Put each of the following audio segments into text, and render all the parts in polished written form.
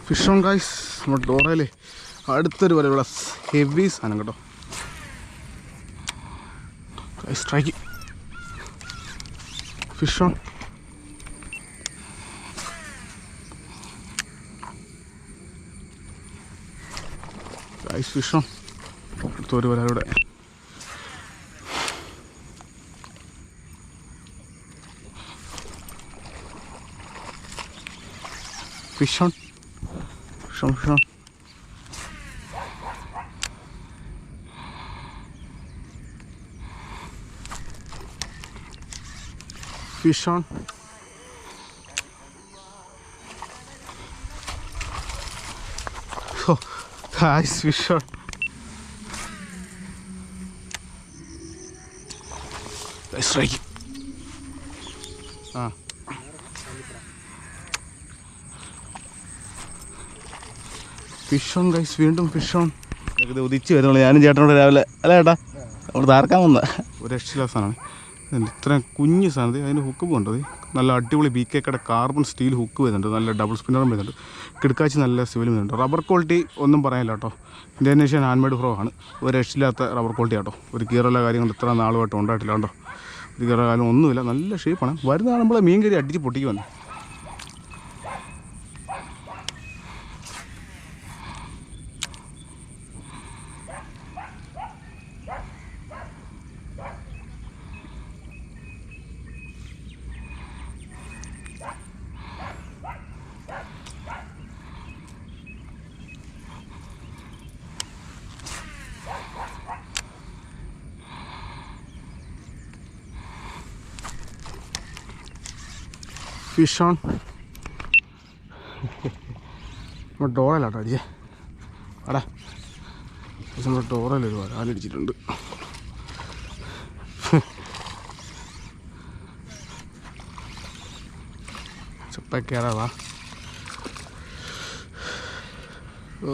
Fish on guys. നമ്മുടെ ഡോറയിലെ അടുത്തൊരു വലയുള്ള heavy സാധനം കേട്ടോ. Strike fish on. Guys fish on. അടുത്തൊരു വലയുടെ fish on. Fish on. Fish on. Oh, guys, fish on. Nice strike. Fish on guys. വീണ്ടും fish on. ഇത് ഉദിച്ച് വരുന്നുള്ളൂ. ഞാനും ചേട്ടനോട് രാവിലെ അല്ല ചേട്ടാ അവിടെ താർക്കാൻ വന്ന ഒരു രക്ഷയില്ലാത്ത സാധനമാണ്. ഇത്രയും കുഞ്ഞ് സാധനത്തിൽ അതിന് ഹുക്ക് പോകേണ്ടത്. നല്ല അടിപൊളി BKയുടെ കാർബൺ സ്റ്റീൽ ഹുക്ക് വരുന്നുണ്ട്. നല്ല ഡബിൾ സ്പിന്നറും വരുന്നുണ്ട്. കിടക്കാച്ചി നല്ല സിവിലും വരുന്നുണ്ട്. റബ്ബർ ക്വാളിറ്റി ഒന്നും പറയാനില്ല കേട്ടോ. ഇന്തോനേഷ്യൻ ഹാൻഡ്മെയ്ഡ് ഫ്രോ ആണ്. ഒരു രക്ഷയില്ലാത്ത റബ്ബർ ക്വാളിറ്റി കേട്ടോ. ഒരു കീറുള്ള കാര്യങ്ങൾ ഇത്ര നാളുമായിട്ട് ഉണ്ടായിട്ടില്ല കേട്ടോ. ഒരു കീറുള്ള കാര്യം ഒന്നുമില്ല. നല്ല ഷേപ്പാണ്. വരുന്നതാണ് നമ്മളെ മീൻ കറി അടിച്ച് പൊട്ടിക്കുവന്നെ. Fish on. നമ്മുടെ ഡോറയിലാട്ടോ അടിച്ചേ. അടാ നമ്മുടെ ഡോറയിലൊരു വരാലടിച്ചിട്ടുണ്ട്. ചപ്പക്കേറാവാ. ഓ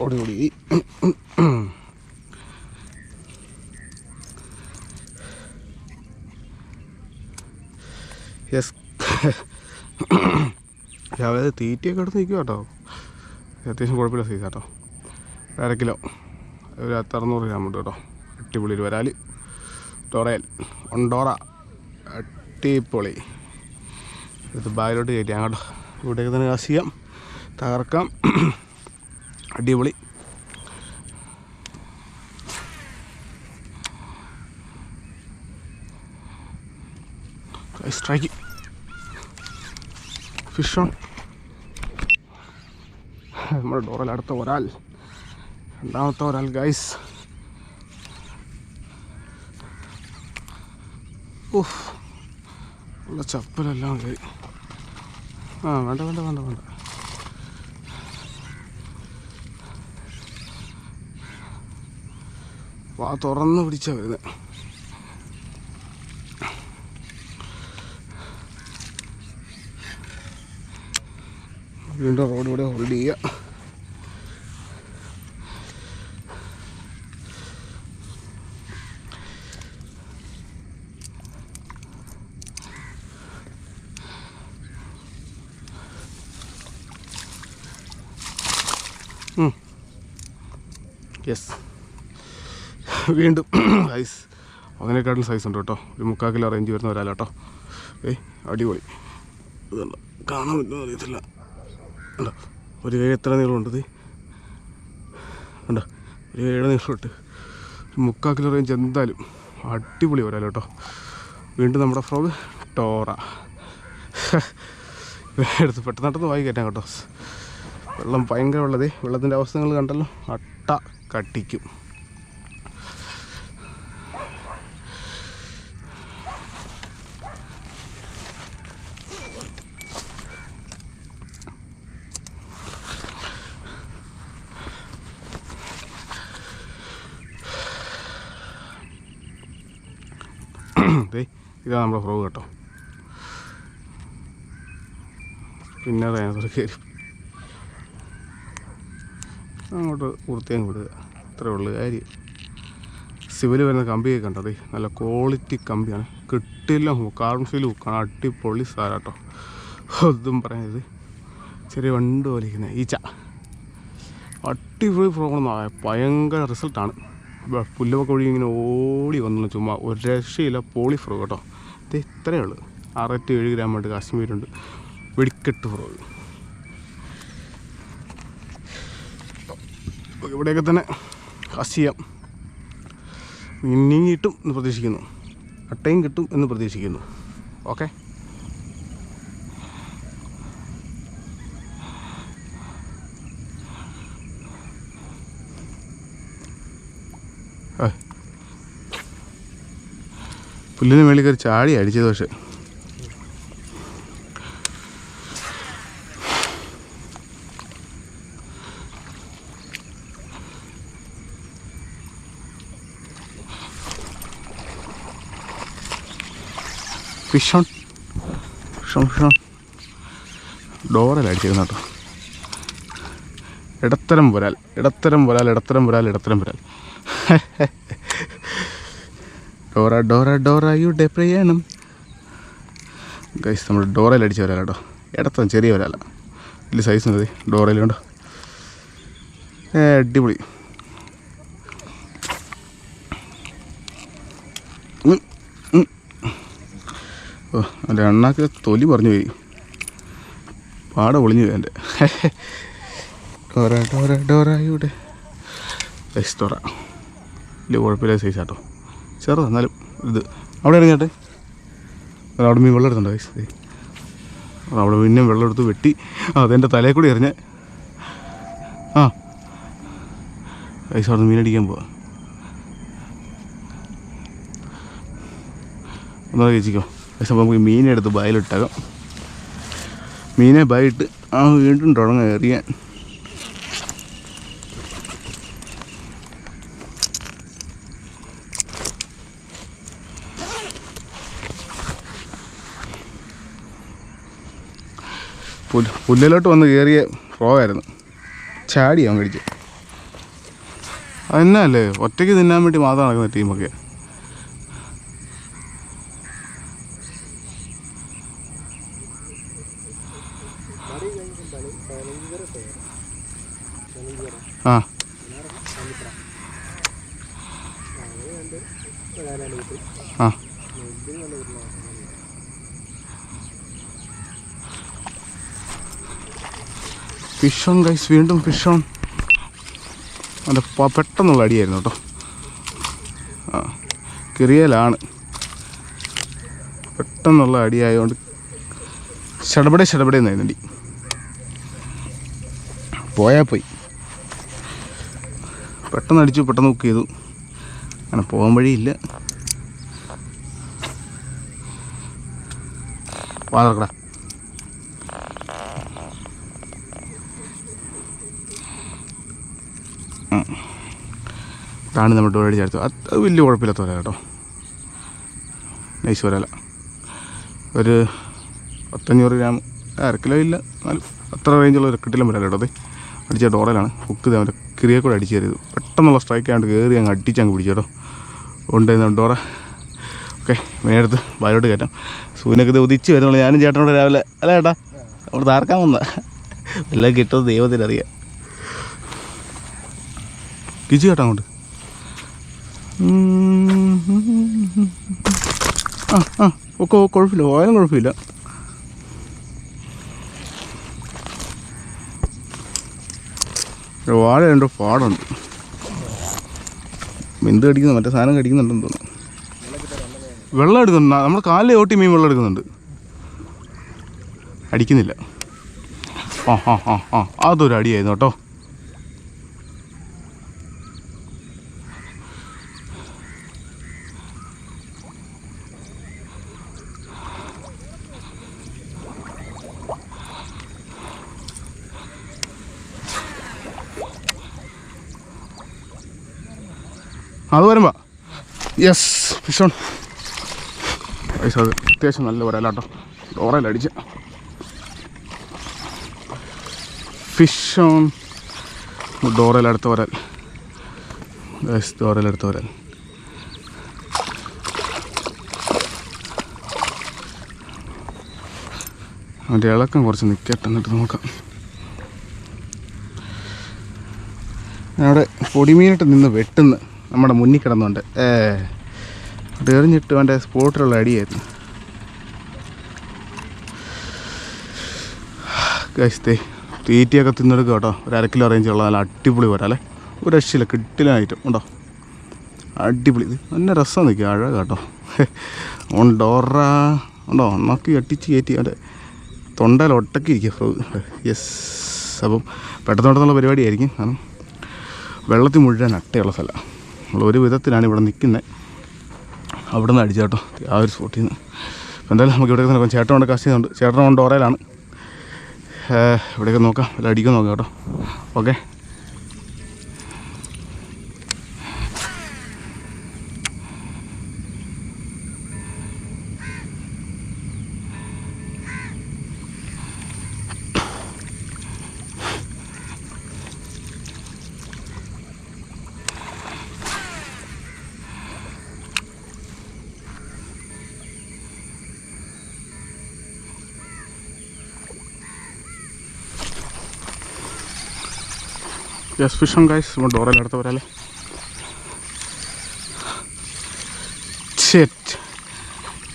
ഓടി ഓടി. യെസ്. രാവിലെ തീറ്റയൊക്കെ എടുത്ത് നിൽക്കുക കേട്ടോ. അത്യാവശ്യം കുഴപ്പമില്ല സൈസ് കേട്ടോ. 1/2 കിലോ ഒരു 600 ഗ്രാം ഉണ്ട് കേട്ടോ. അടിപൊളി ഒരു വരാൽ. ഡോറയിൽ ഒണ്ടോറ അടിപൊളി. ഇത് ബായിലോട്ട് കയറ്റിയാൽ കേട്ടോ. ഇവിടേക്ക് തന്നെ കാശ് ചെയ്യാം, തകർക്കാം. അടിപൊളി. Strike fish on. നമ്മുടെ ഡോറയിൽ അടുത്ത ഒരാൾ, രണ്ടാമത്തെ ഒരാൾ ഗൈസ്. ഓഹ് ഉള്ള ചപ്പലെല്ലാം കയറി. വേണ്ട വേണ്ട വേണ്ട വേണ്ട. വാ തുറന്ന് പിടിച്ചാ വരുന്നത്. വീണ്ടും റോഡ് ഇവിടെ ഹോൾഡ് ചെയ്യുക. യെസ്. വീണ്ടും സൈസ് അതിനേക്കാട്ടിലും സൈസ് ഉണ്ട് കേട്ടോ. ഒരു 3/4 കിലോ റേഞ്ച് വരുന്ന ഒരാളാട്ടോ. അടിപൊളി. ഇതുണ്ട്, കാണാൻ പറ്റുമോ അറിയത്തില്ല. ഉണ്ടോ ഒരു കൈ എത്ര നീളമുണ്ട്? ഉണ്ടോ ഒരു കൈയുടെ നീളമുണ്ട്. ഒരു 3/4 കിലോ റേഞ്ച് എന്തായാലും അടിപൊളി ഒരാൾ കേട്ടോ. വീണ്ടും നമ്മുടെ ഫ്രോഗ് ടോറ. എടുത്ത് പെട്ടെന്ന് വായി കയറ്റാം കേട്ടോ. വെള്ളം ഭയങ്കര വെള്ളതേ. വെള്ളത്തിൻ്റെ അവസ്ഥ നിങ്ങൾ കണ്ടല്ലോ. അട്ട കട്ടിക്കും. ഇതാണ് നമ്മുടെ ഫ്രോഗ് കേട്ടോ. പിന്നെ അതിനകത്ത് കയറി അങ്ങോട്ട് വൃത്തിയും വിടുക, അത്രേ ഉള്ളൂ കാര്യം. സിവിൽ വരുന്ന കമ്പിയൊക്കെ കണ്ടത് നല്ല ക്വാളിറ്റി കമ്പിയാണ്, കിട്ടില്ല കാർബൺ ഫീൽ ഹുക്കാണ്, അടിപൊളി സാരാട്ടോ. ഒന്നും പറയുന്നത് ചെറിയ വണ്ട് വലിക്കുന്ന ഈച്ച, അടിപൊളി ഫ്രോഗാണ്, ഭയങ്കര റിസൾട്ടാണ്. പുല്ലൊക്കെ ഒഴുകി ഇങ്ങനെ ഓടി വന്നു, ചുമ്മാ ഒരു രക്ഷയില്ല, പോളി ഫ്രോഗ് കേട്ടോ. ഇത് ഇത്രയേ ഉള്ളൂ. 6-7 ഗ്രാം ആയിട്ട് കാശ്മീരുണ്ട്, വെടിക്കെട്ട് ഫ്രോഗ്. ഇവിടെയൊക്കെ തന്നെ കാശ് ചെയ്യാം. മീൻ കിട്ടും എന്ന് പ്രതീക്ഷിക്കുന്നു, അട്ടയും കിട്ടും എന്ന് പ്രതീക്ഷിക്കുന്നു. ഓക്കെ, പുല്ലിന് മേളിൽ കയറി ചാടി അടിച്ചത്. പക്ഷേ ഫിഷോൺ ഡോറലടിച്ചിരുന്നു കേട്ടോ. ഇടത്തരം വരാൽ. ഡോറയുടെ പ്രയാണം ഗൈസ്. നമ്മൾ ഡോറയിലടിച്ച വരാല കേട്ടോ. ഇടത്തരം ചെറിയ വരാല, വലിയ സൈസ് മതി. ഡോറയിലുണ്ടോ, അടിപൊളി. ഓ, എൻ്റെ എണ്ണാക്ക് തൊലി പറഞ്ഞു പോയി, പാടെ പൊളിഞ്ഞു പോയി എൻ്റെ. ഡോറയുടെ സൈസ് ഡോറ, വലിയ കുഴപ്പമില്ല സൈസ് ആട്ടോ, ചെറുത് എന്നാലും. ഇത് അവിടെ ഇറങ്ങിയാട്ടെ, അവിടെ മീൻ വെള്ളം എടുത്തുണ്ടോ സൈസ്. അവിടെ പിന്നെ വെള്ളം എടുത്ത് വെട്ടി അതെൻ്റെ തലയിൽ കൂടി എറിഞ്ഞ് സൈസ് അവിടെ മീനടിക്കാൻ പോവാ. ഒന്നാ ചേച്ചിക്കോ പക്ഷെ നമുക്ക് മീനെ എടുത്ത് ബയലിട്ടകം. മീനെ ബയലിട്ട് വീണ്ടും തുടങ്ങാൻ എറിയാൻ. പുല്ലിലോട്ട് വന്ന് കയറിയ ഫ്രോഗായിരുന്നു, ചാടി അവൻ കഴിച്ചു. അതെന്നല്ലേ ഒറ്റയ്ക്ക് തിന്നാൻ വേണ്ടി മാത്രം നടക്കുന്ന ടീമൊക്കെ. ഫിഷ് ഓൺ ഗൈസ്, വീണ്ടും ഫിഷ് ഓൺ. അതിൻ്റെ പെട്ടെന്നുള്ള അടിയായിരുന്നു കേട്ടോ. കിറിയലാണ്, പെട്ടെന്നുള്ള അടിയായതുകൊണ്ട് ഷടപടെ എന്നായിരുന്നു അടി. പോയി പെട്ടെന്ന് അടിച്ചു, പെട്ടെന്ന് ബുക്ക് ചെയ്തു. അങ്ങനെ പോകാൻ വഴിയില്ല. വാതക്കടാ. ഇതാണ് നമ്മൾ ഡോർ അടിച്ചെടുത്തു. അത് വലിയ കുഴപ്പമില്ലാത്ത വരാല കേട്ടോ, നൈസ് വരാല. ഒരു 500 ഗ്രാം, 1/2 കിലോ ഇല്ല, എന്നാലും അത്ര റേഞ്ചുള്ള ഒരു കിട്ടിലും വരാല കേട്ടോ. അത് അടിച്ച ഡോറയിലാണ് ഹുക്ക്. അവൻ്റെ കിരിയെ കൂടെ അടിച്ച് കയറിയത്, പെട്ടെന്നുള്ള സ്ട്രൈക്ക് ആയതുകൊണ്ട് കയറി അങ്ങ് അടിച്ചങ്ങ് പിടിച്ചു കേട്ടോ. ഉണ്ടായിരുന്നു ഡോറ. ഓക്കെ, മീനെടുത്ത് വയലോട്ട് കയറ്റാം. സൂര്യനൊക്കെ ഇത് ഉദിച്ച് വരുന്നുള്ളൂ. ഞാനും ചേട്ടനോട് രാവിലെ അല്ല ചേട്ടാ അവിടെ താർക്കാൻ വന്ന എല്ലാം കിട്ടുന്നത് ദൈവത്തിനറിയാം. കിച്ചു കേട്ടോ അങ്ങോട്ട്. ഒക്കെ കുഴപ്പമില്ല, പോയാലും കുഴപ്പമില്ല. വാഴ രണ്ടോ പാടുണ്ട്. എന്ത് കടിക്കുന്നു, മറ്റേ സാധനം കടിക്കുന്നുണ്ടെന്ന് തോന്നുന്നു. വെള്ളം എടുക്കുന്നുണ്ട്, നമ്മുടെ കാലിൽ ഓട്ടി മീൻ വെള്ളം എടുക്കുന്നുണ്ട്, അടിക്കുന്നില്ല. അതൊരു അടിയായിരുന്നു കേട്ടോ. അത് വരുമ്പോ യെസ് ഫിഷ് ഓൺ. പൈസ അത് അത്യാവശ്യം നല്ല ഒരലാട്ടോ. ഡോറയിലടിച്ച് ഫിഷ് ഓൺ ഡോറയിലടുത്ത ഒരൽ. ഡോറയിലടുത്ത ഒരൽ. അതിൻ്റെ ഇളക്കം കുറച്ച് നിൽക്കട്ടെ, എന്നിട്ട് നോക്കാം. അവിടെ പൊടിമീനിട്ട് നിന്ന് വെട്ടുന്ന നമ്മുടെ മുന്നിൽ കിടന്നുണ്ട്. അത് എറിഞ്ഞിട്ട് അവൻ്റെ സ്പോട്ടിലുള്ള അടിയായിരുന്നു. കഴിച്ചതേ തീറ്റയൊക്കെ തിന്നെടുക്കുക കേട്ടോ. ഒരു 1/2 കിലോ റേഞ്ചുള്ള നല്ല അടിപൊളി വരാല്ലേ. ഒരു രക്ഷയില്ല, കിട്ടില്ലായിട്ടും ഉണ്ടോ, അടിപൊളി. ഇത് നല്ല രസം നിൽക്കുക, അഴക കേട്ടോ. ഡോറ ഉണ്ടോ, ഒന്നാക്കി അട്ടിച്ച് കയറ്റി അവൻ്റെ തൊണ്ടയിൽ ഒട്ടക്കിയിരിക്കുക ഫ്രോഗ്. യെസ്. അപ്പം പെട്ടെന്ന് പരിപാടിയായിരിക്കും, കാരണം വെള്ളത്തിൽ മുഴുവൻ അട്ടയുള്ള സ്ഥലമാണ്. നമ്മൾ ഒരു വിധത്തിലാണ് ഇവിടെ നിൽക്കുന്നത്. അവിടെ നിന്ന് അടിച്ചു കേട്ടോ, ആ ഒരു സ്പോട്ടിൽ നിന്ന്. അപ്പോൾ എന്തായാലും നമുക്ക് ഇവിടെയൊക്കെ നോക്കാം. ചേട്ടനോട് കാശ് ചെയ്യുന്നുണ്ട്, ചേട്ടനോണ്ട് ഓറയിലാണ്. ഇവിടെയൊക്കെ നോക്കാം, വല്ല അടിക്കാൻ നോക്കാം കേട്ടോ. Okay. Yes, fish on guys. നമ്മൾ ഡോറയിലടുത്ത വരാല്ലേ. ഷെറ്റ്,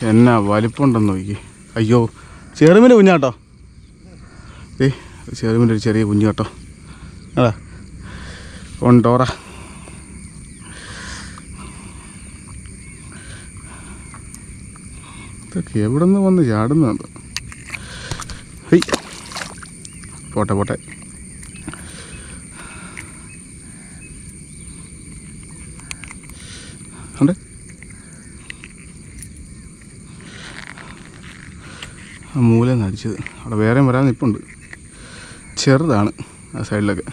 എന്നാ വലിപ്പമുണ്ടെന്ന് നോക്കി. അയ്യോ, ചെറുമീൻ കുഞ്ഞാട്ടോ. ചെറുമീൻ്റെ ഒരു ചെറിയ കുഞ്ഞു കേട്ടോ. അതാ ഓൺ ഡോറ. ഇതൊക്കെ എവിടെ നിന്ന് വന്ന് ചാടുന്നുണ്ട്. ഹെയ്, പോട്ടെ പോട്ടെ. ഉണ്ട് ആ മൂലന്ന് അടിച്ചത്. അവിടെ വേറെയും വരാൻ നിൽപ്പുണ്ട്, ചെറുതാണ് ആ സൈഡിലൊക്കെ.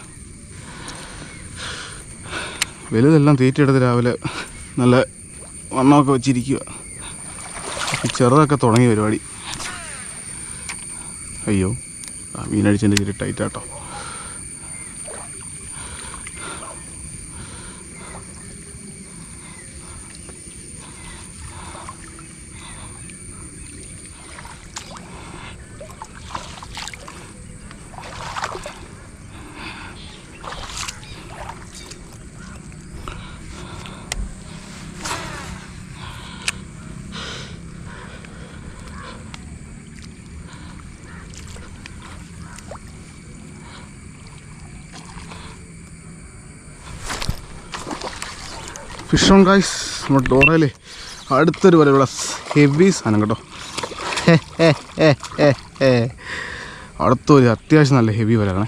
വലുതെല്ലാം തീറ്റയെടുത്ത് രാവിലെ നല്ല വണ്ണമൊക്കെ വെച്ചിരിക്കുക. ചെറുതൊക്കെ തുടങ്ങിയ പരിപാടി. അയ്യോ, ആ മീനടിച്ചതിൻ്റെ ഇച്ചിരി ടൈറ്റാട്ടോ. Fish on guys. നമ്മുടെ ഡോറയിലെ അടുത്തൊരു വരെയുള്ള ഹെവി സാധനം കേട്ടോ. അടുത്തൊരു അത്യാവശ്യം നല്ല ഹെവി വരാണ്.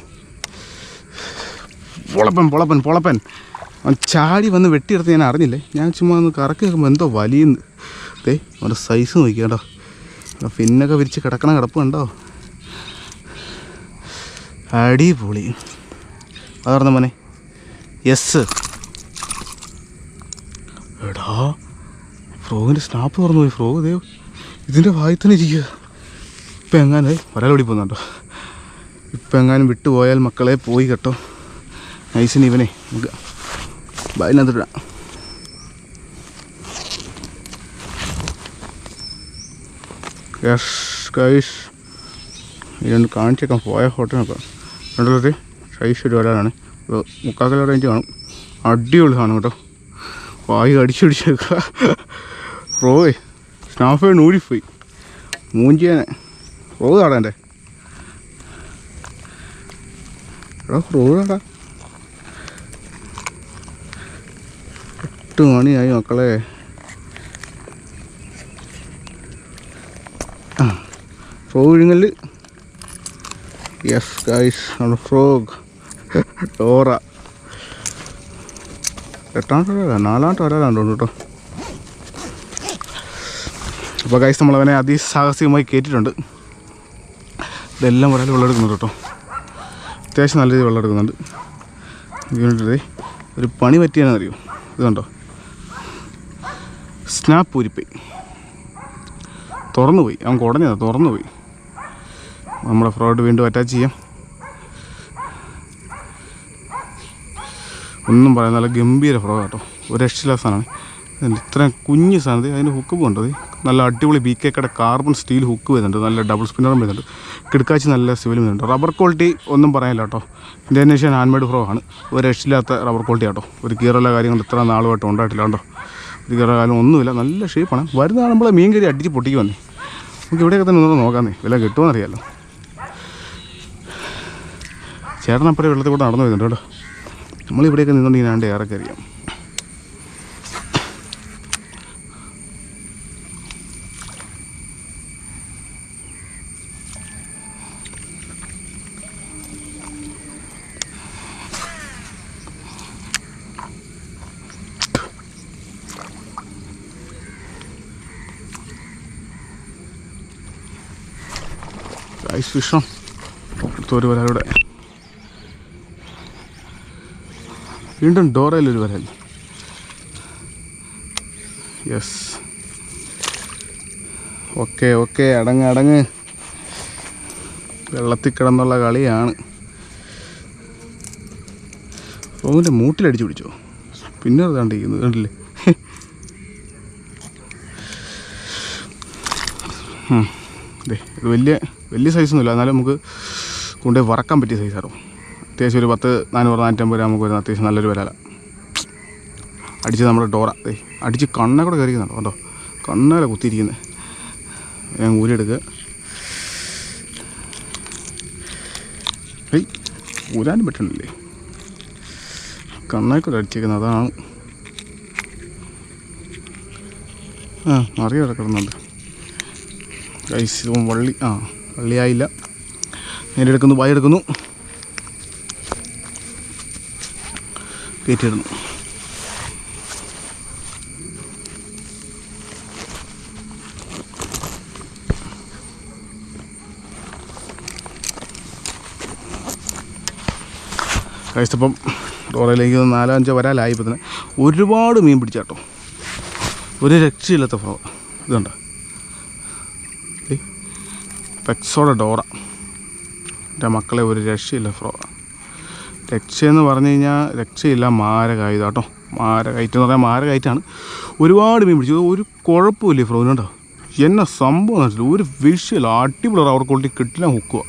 പൊളപ്പൻ അവൻ ചാടി വന്ന് വെട്ടിയെടുത്ത് ഞാൻ അറിഞ്ഞില്ലേ. ഞാൻ ചുമ്മാ ഒന്ന് കറക്കി നോക്കുമ്പോൾ എന്തോ വലിയുന്നു. അവൻ്റെ സൈസ് നോക്കി കേട്ടോ. പിന്നൊക്കെ വിരിച്ച് കിടക്കണ കിടപ്പ് കണ്ടോ, അടിപൊളി. അതറിഞ്ഞ മോനെ. യെസ്. എടാ, ഫ്രോഗിൻ്റെ സ്നാപ്പ് തുറന്നു പോയി. ഫ്രോഗ് ദേവ് ഇതിൻ്റെ വായി തന്നെ ഇരിക്കുക. ഇപ്പം എങ്ങാനും ഒരാളോടി പോകുന്നുണ്ടോ. ഇപ്പം എങ്ങാനും വിട്ടുപോയാൽ മക്കളെ പോയി കേട്ടോ. നൈസിന് ഇവനെ നമുക്ക് ബാലിനകത്തിടാം. യെസ് ഗൈസ്, ഇതൊന്ന് കാണിച്ചേക്കാം. പോയ ഫോട്ടോ നോക്കാം. രണ്ടുള്ളത് സൈസ് ഒരു ഒരാളാണ്. 3/4 കിലോ റേഞ്ച് കാണും. അടിപൊളി സാധനം കേട്ടോ. വായു അടിച്ചടിച്ചേക്കുക. ഫ്രോഗേ സ്നാഫേ ഊരിപ്പോയി മൂഞ്ചിയാനെ. ഫ്രോഗ് കാടാ എൻ്റെ. എടാ ഫ്രോഗ് കാടാ. 8 മണിയായി മക്കളെ. ഫ്രോഗ് വിഴുങ്ങല്. യെസ് ഗൈസ്, നമ്മുടെ ഫ്രോഗ് ഡോറ. 8ാമത്തെ വരാൻ 4ാമത്തെ വരാനുണ്ടോ കേട്ടോ. അപ്പോൾ ഗൈസ് നമ്മളവനെ അതിസാഹസികമായി കയറ്റിയിട്ടുണ്ട്. ഇതെല്ലാം ഒരാൾ വെള്ളം എടുക്കുന്നുണ്ട് കേട്ടോ. അത്യാവശ്യം നല്ല രീതിയിൽ വെള്ളം എടുക്കുന്നുണ്ട്. വീണിട്ടേ ഒരു പണി പറ്റിയാണെന്നറിയോ. ഇത് കണ്ടോ, സ്നാപ്പ് ഊരിപ്പോയി. തുറന്നു പോയി, അവൻ കുടഞ്ഞതാണ്, തുറന്നു പോയി. നമ്മുടെ ഫ്രോഡ് വീണ്ടും അറ്റാച്ച് ചെയ്യാം. ഒന്നും പറയാൻ നല്ല ഗംഭീര ഫ്രോഡ് കേട്ടോ, ഒരു രക്ഷയില്ലാത്ത സാധനമാണ്. ഇത്രയും കുഞ്ഞ് സാധനത്തിൽ അതിന് ഹുക്ക് പോകുന്നുണ്ട്. നല്ല അടിപൊളി BKKയുടെ കാർബൺ സ്റ്റീൽ ഹുക്ക് വരുന്നുണ്ട്, നല്ല ഡബിൾ സ്പിന്നറും വരുന്നുണ്ട്, കിടക്കാച്ചി നല്ല സിവിലും വരുന്നുണ്ട്. റബ്ബർ ക്വാളിറ്റി ഒന്നും പറയാനില്ല കേട്ടോ, ഇന്തോനേഷ്യൻ ഹാൻഡ് മെയ്ഡ് ഫ്രോ ആണ്. ഒരു രക്ഷയില്ലാത്ത റബ്ബർ ക്വാളിറ്റി കേട്ടോ. ഒരു കീറുള്ള കാര്യങ്ങൾ ഇത്ര നാളുമായിട്ട് ഉണ്ടായിട്ടില്ല കേട്ടോ, ഒരു കീറുള്ള കാര്യം ഒന്നുമില്ല, നല്ല ഷേപ്പാണ്. വരുന്ന നമ്മളെ മീൻ കറി അടിച്ച് പൊട്ടിക്ക് വന്നേ. നമുക്ക് ഇവിടെയൊക്കെ തന്നെ ഒന്ന് നോക്കാന്നേ, വില കിട്ടുമെന്നറിയാമല്ലോ. ചേട്ടനപ്പുറം വെള്ളത്തിൽ കൂടെ നടന്നു വരുന്നുണ്ട് കേട്ടോ. നമ്മളിവിടെയൊക്കെ നിന്നുകൊണ്ടിങ്ങനെ ആണ്ട് ഏറൊക്കെ അറിയാം. ഐസ് ഫിഷോ ഒരു വരാവിടെ വീണ്ടും ഡോറയിലൊരു വരൽ. യെസ്, ഓക്കെ ഓക്കെ, അടങ്ങ്. വെള്ളത്തിൽ കിടന്നുള്ള കളിയാണ്. റോമിൻ്റെ മൂട്ടിലടിച്ചു പിടിച്ചോ, പിന്നെ കണ്ടിരിക്കുന്നത് കണ്ടില്ലേ. ഇത് വലിയ സൈസൊന്നുമില്ല, എന്നാലും നമുക്ക് കൊണ്ടുപോയി വറക്കാൻ പറ്റിയ സൈസാണോ. അത്യാവശ്യം ഒരു 400-450 രൂപ നമുക്ക് വരുന്ന അത്യാവശ്യം നല്ലൊരു വില. അടിച്ച് നമ്മുടെ ഡോറ അടിച്ച് കണ്ണെ കൂടെ കയറിക്കുന്നുണ്ടോ കേട്ടോ, കണ്ണേലെ കുത്തിയിരിക്കുന്നത്. ഞാൻ ഊരിയെടുക്കുക. ഊരാനും പറ്റണില്ലേ, കണ്ണേ കൂടെ അടിച്ചേക്കുന്നത് അതാണ്. നിറയെ കിടക്കുന്നുണ്ട് ഗൈസ്. വള്ളിയായില്ല. നേരെടുക്കുന്നു, വായെടുക്കുന്നു, കയറ്റിയിടുന്നു. കഴിച്ചപ്പം ഡോറയിലേക്ക് 4-5 വരാലായി. ഇപ്പം തന്നെ ഒരുപാട് മീൻ പിടിച്ചാട്ടോ, ഒരു രക്ഷയില്ലാത്ത ഫ്രോ. ഇതുണ്ട് പെക്സോടെ ഡോറ. എൻ്റെ മക്കളെ ഒരു രക്ഷയില്ല ഫ്രോ. രക്ഷയെന്ന് പറഞ്ഞു കഴിഞ്ഞാൽ രക്ഷയില്ല, മാരകായുധം കേട്ടോ. മാരകയറ്റം എന്ന് പറഞ്ഞാൽ മാരകയറ്റാണ്. ഒരുപാട് മീൻ പിടിച്ചു, ഒരു കുഴപ്പമില്ല ഫ്രോനുണ്ടോ. എന്നെ സംഭവം എന്ന് വെച്ചാൽ ഒരു വിഷയമില്ല, അടിപൊളി റബ്ബർ ക്വാളിറ്റി കിട്ടില്ല ഹുക്കുക.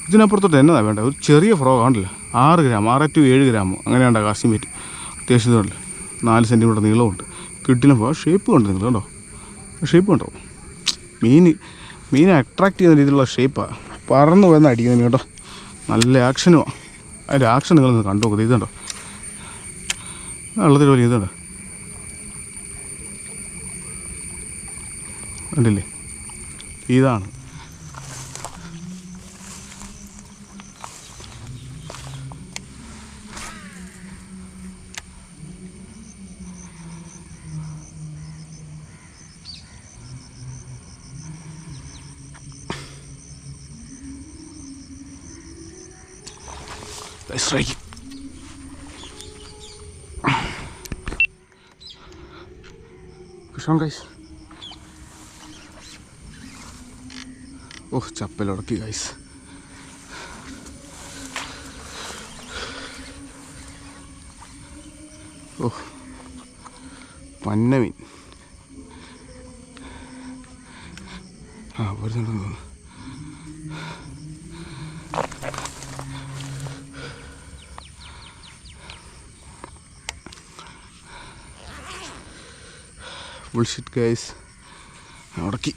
ഇതിനപ്പുറത്തോട്ട് എന്നതാ വേണ്ട, ഒരു ചെറിയ ഫ്രോ കാണില്ല, 6 ഗ്രാം 6 to 7 ഗ്രാം അങ്ങനെയുണ്ട് കാസ്റ്റിംഗ് വെയിറ്റ്. അത്യാവശ്യം ഇതുണ്ട്, 4 സെൻറ്റിമീറ്റർ നീളമുണ്ട്, കിട്ടില്ല ഫ്രോ. ഷേപ്പ് കണ്ടോ നിങ്ങൾ, കണ്ടോ ഷേപ്പ് കണ്ടോ. മീനെ അട്രാക്റ്റ് ചെയ്യുന്ന രീതിയിലുള്ള ഷേപ്പാണ്, പറന്ന് വന്ന് അടിക്കുന്ന മീൻ കേട്ടോ. നല്ല ആക്ഷനുമാണ്. അതിൻ്റെ ആക്ഷൻ നിങ്ങളൊന്ന് കണ്ടു നോക്കുന്നത്. ഇതുണ്ടോ വെള്ളത്തിൽ പോലെ, ഇതുണ്ടോ കണ്ടില്ലേ, ഇതാണ്. Strike. Fish on guys. ചപ്പലുടക്കി ഗൈസ്. പന്നമീൻ. വരുന്നുണ്ടെന്ന് തോന്നുന്നു. ബുൾഷിറ്റ് ഗൈസ്, ഉടക്കി.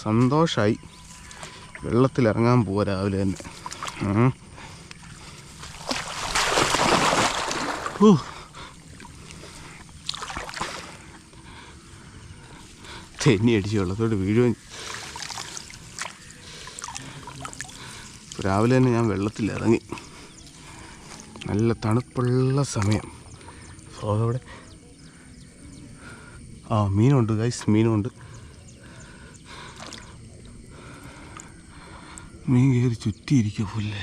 സന്തോഷമായി. വെള്ളത്തിലിറങ്ങാൻ പോവാ രാവിലെ തന്നെ. തെന്നി അടിച്ച് വെള്ളത്തോട്ട് വീഴുകയും. രാവിലെ തന്നെ ഞാൻ വെള്ളത്തിലിറങ്ങി. നല്ല തണുപ്പുള്ള സമയം. അവിടെ ആ മീനുണ്ട് ഗൈസ്, മീനുണ്ട്. മീൻ കയറി ചുറ്റിയിരിക്കുക പുല്ലേ.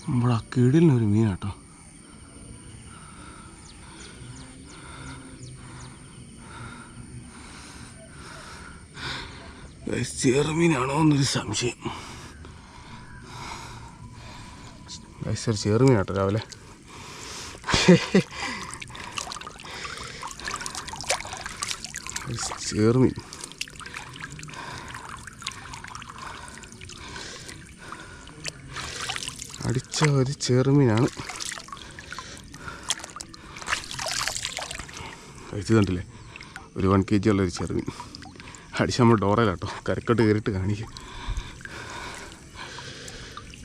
നമ്മുടെ ആ കിടിലിനൊരു മീനാട്ടോ. ചെറുമീനാണോ എന്നൊരു സംശയം. ഒരു ചെറുമീനാട്ടോ രാവിലെ. ചെറുമീൻ അടിച്ച ഒരു ചെറുമീനാണ്. കഴിച്ച് കണ്ടില്ലേ, ഒരു 1 kg ഉള്ളൊരു ചെറുമീൻ അടിച്ച് നമ്മൾ ഡോറയിലാട്ടോ. കരക്കോട്ട് കയറിയിട്ട് കാണിക്കും.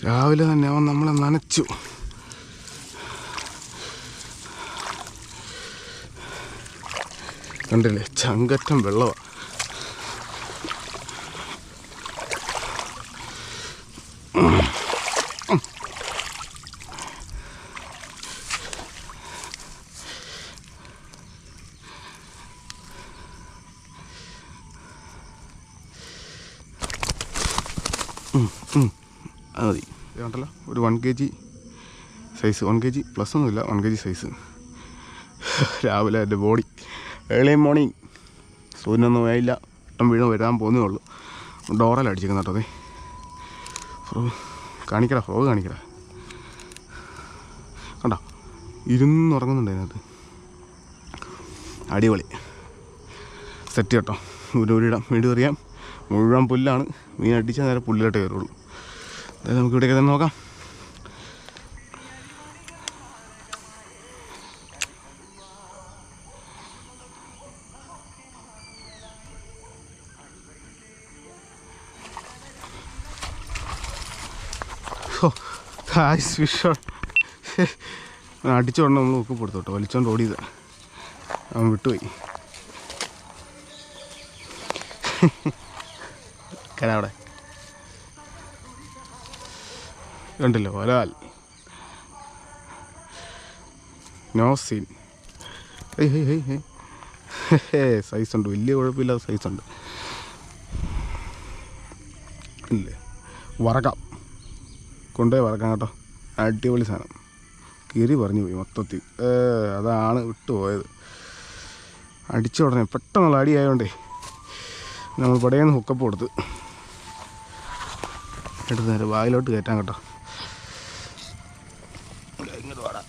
രാവിലെ തന്നെ അവൻ നമ്മളെ നനച്ചു. കണ്ടില്ലേ, ചങ്കറ്റം വെള്ളമാണ്. അത് മതി. ഇതുണ്ടല്ലോ ഒരു 1 kg സൈസ്, 1 kg പ്ലസ് ഒന്നുമില്ല, 1 kg സൈസ്. രാവിലെ എൻ്റെ ബോഡി ഏർലി മോർണിംഗ്. സൂര്യനൊന്നും ആയില്ല, ഇട്ടം വീഴും വരാൻ പോകുന്നേ ഉള്ളൂ. ഡോറയിൽ അടിച്ചിരിക്കുന്ന കേട്ടോ. അതെ കാണിക്കടാ, ഫ്രോഗ് കാണിക്കടാ. കണ്ടോ, ഇരുന്നുറങ്ങുന്നുണ്ട് അതിനകത്ത്. അടിപൊളി സെറ്റ് കേട്ടോ. ഊരിടാം, വീട് എറിയാം. മുഴുവൻ പുല്ലാണ്. മീൻ അടിച്ചാൽ നേരെ പുല്ലിലോട്ട് കയറുള്ളൂ. അതായത് നമുക്ക് ഇവിടെയൊക്കെ തന്നെ നോക്കാം. ഫിഷ് അടിച്ചോണ്ട് നമ്മൾ ഉപ്പ് കൊടുത്തു കേട്ടോ. വലിച്ചോണ്ട് ഓടിയത് അവൻ വിട്ടുപോയി. അവിടെ കണ്ടില്ലോ, ഒരാൾ നോ സീൻ. സൈസുണ്ട്, വലിയ കുഴപ്പമില്ലാത്ത സൈസുണ്ട്. ഇല്ലേ, വറക്കാം, കൊണ്ടുപോയി വറക്കാം കേട്ടോ. അടിപൊളി സാധനം. കീറി പറഞ്ഞു പോയി മൊത്തത്തിൽ. അതാണ് വിട്ടുപോയത്. അടിച്ച ഉടനെ പെട്ടെന്നുള്ള അടിയായതുകൊണ്ടേ നമ്മൾ പടയെന്ന് ഹുക്കപ്പ് കൊടുത്ത് എടുത്ത് നേരെ വായിലോട്ട് കയറ്റാൻ കേട്ടോ. ഇങ്ങോട്ട് വാടാ,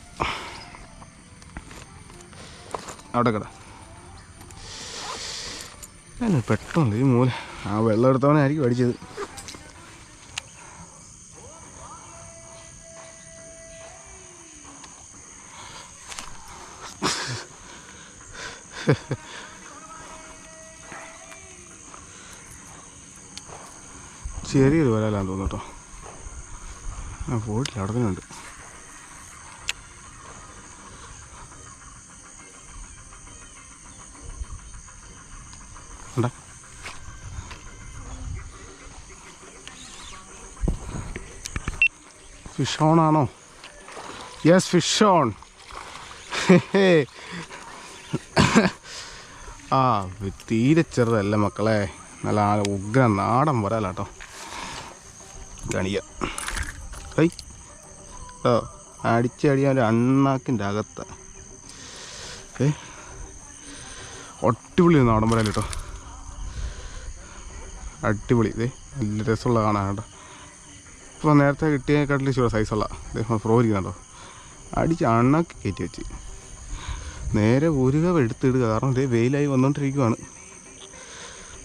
അവിടെ കേടാ. പെട്ടെന്ന് ഈ മൂല ആ വെള്ളം എടുത്തവനായിരിക്കും അടിച്ചത്. ചെറിയൊരു വരാലാന്ന് തോന്നുന്നു കേട്ടോ. ആ പോയിട്ടില്ല, അവിടെ തന്നെ ഉണ്ട്. ഫിഷ് ഓൺ ആണോ? Yes, fish on. ആ തീരെ ചെറുതല്ല മക്കളെ, നല്ല ഉഗ്ര നാടൻ വരാലാട്ടോ. കാണിക്ക കൈ ഓ അടിച്ചടിയാൽ അണ്ണാക്കിൻ്റെ അകത്ത്. അടിപൊളി നാടൻ വരാൽ കേട്ടോ, അടിപൊളി. ഇതേ നല്ല രസമുള്ള കാണാൻ കേട്ടോ. ഇപ്പോൾ നേരത്തെ കിട്ടിയതിനെക്കാട്ടിൽ ഇച്ചിരി സൈസുള്ള ഫ്രോ ഇരിക്കുന്നുണ്ടോ. അടിച്ച് അണ്ണാക്കി കയറ്റി വെച്ച് നേരെ ഉരുക എടുത്തിടുക. കാരണം ഇതേ വെയിലായി വന്നുകൊണ്ടിരിക്കുകയാണ്.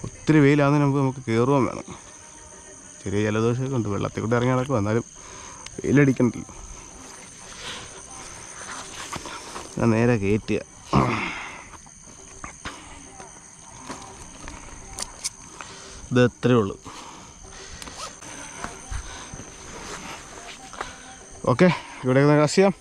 ഒത്തിരി വെയിലാകുന്നതിന് മുമ്പ് നമുക്ക് കയറുവാൻ വേണം. ചെറിയ ജലദോഷമൊക്കെ ഉണ്ട്, വെള്ളത്തിൽ കൂടെ ഇറങ്ങി നടക്കും. എന്നാലും വെയിലടിക്കണ്ടല്ലോ. ഞാൻ നേരെ കയറ്റുക. ഇത് എത്രയേ ഉള്ളൂ. ഓക്കെ, ഇവിടെ കാശ് ചെയ്യാം.